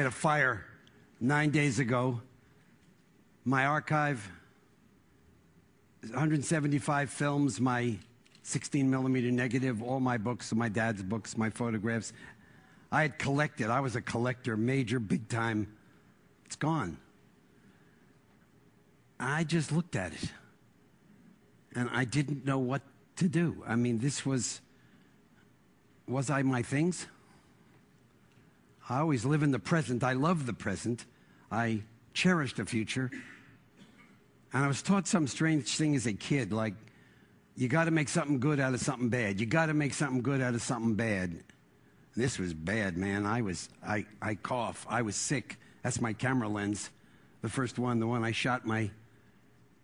had a fire 9 days ago. My archive, 175 films, my 16mm negative, all my books, my dad's books, my photographs. I had collected. I was a collector, major, big time. It's gone. I just looked at it, and I didn't know what to do. I mean, this was I my things? I always live in the present. I love the present. I cherish the future. And I was taught some strange thing as a kid, like, you got to make something good out of something bad. You got to make something good out of something bad. This was bad, man. I cough. I was sick. That's my camera lens. The first one, the one I shot my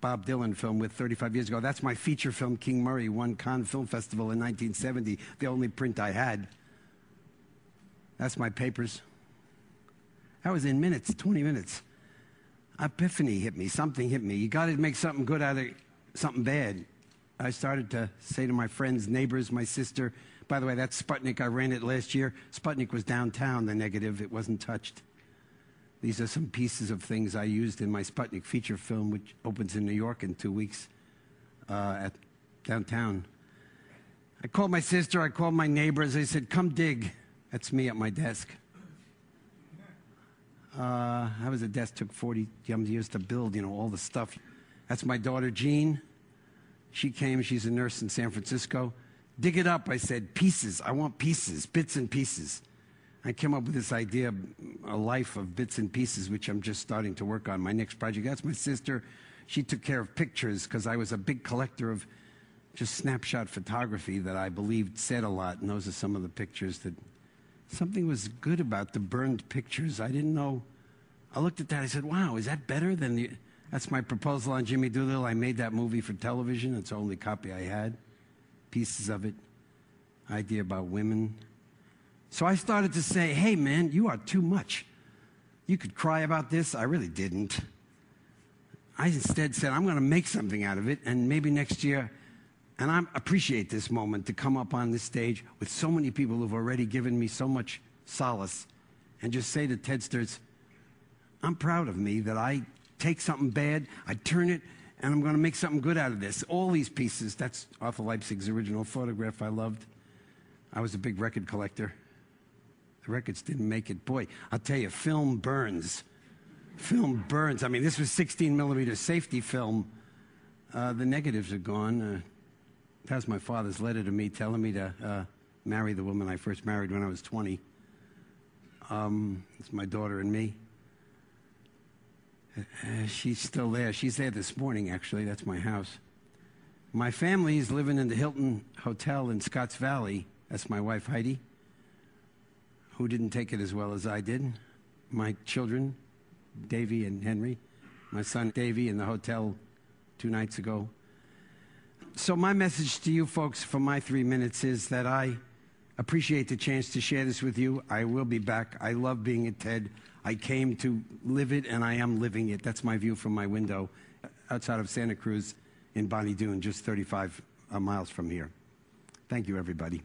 Bob Dylan film with 35 years ago. That's my feature film, King Murray, won Cannes Film Festival in 1970, the only print I had. That's my papers. That was in minutes, 20 minutes. Epiphany hit me, something hit me. You got to make something good out of something bad. I started to say to my friends, neighbors, my sister, by the way, that's Sputnik. I ran it last year. Sputnik was downtown, the negative. It wasn't touched. These are some pieces of things I used in my Sputnik feature film, which opens in New York in 2 weeks at downtown. I called my sister. I called my neighbors. I said, come dig. That's me at my desk. That was a desk, took 40 years to build, you know, all the stuff. That's my daughter, Jean. She came, she's a nurse in San Francisco. Dig it up, I said, pieces. I want pieces, bits and pieces. I came up with this idea, a life of bits and pieces, which I'm just starting to work on. My next project, that's my sister. She took care of pictures because I was a big collector of just snapshot photography that I believed said a lot. And those are some of the pictures that something was good about the burned pictures. I didn't know. I looked at that, I said, wow, is that better than the... That's my proposal on Jimmy Doolittle. I made that movie for television. It's the only copy I had. Pieces of it. Idea about women. So I started to say, hey, man, you are too much. You could cry about this. I really didn't. I instead said, I'm going to make something out of it, and maybe next year, and I appreciate this moment to come up on this stage with so many people who've already given me so much solace, and just say to Tedsters, I'm proud of me that I take something bad, I turn it, and I'm going to make something good out of this. All these pieces, that's Arthur Leipzig's original photograph I loved. I was a big record collector. The records didn't make it. Boy, I'll tell you, film burns. Film burns. I mean, this was 16mm safety film. The negatives are gone. That was my father's letter to me telling me to marry the woman I first married when I was 20. It's my daughter and me. She's still there. She's there this morning, actually. That's my house. My family is living in the Hilton Hotel in Scotts Valley. That's my wife, Heidi, who didn't take it as well as I did. My children, Davy and Henry. My son, Davy, in the hotel 2 nights ago. So my message to you folks for my 3 minutes is that I appreciate the chance to share this with you. I will be back. I love being at TED. I came to live it, and I am living it. That's my view from my window outside of Santa Cruz in Bonnie Doon, just 35 miles from here. Thank you, everybody.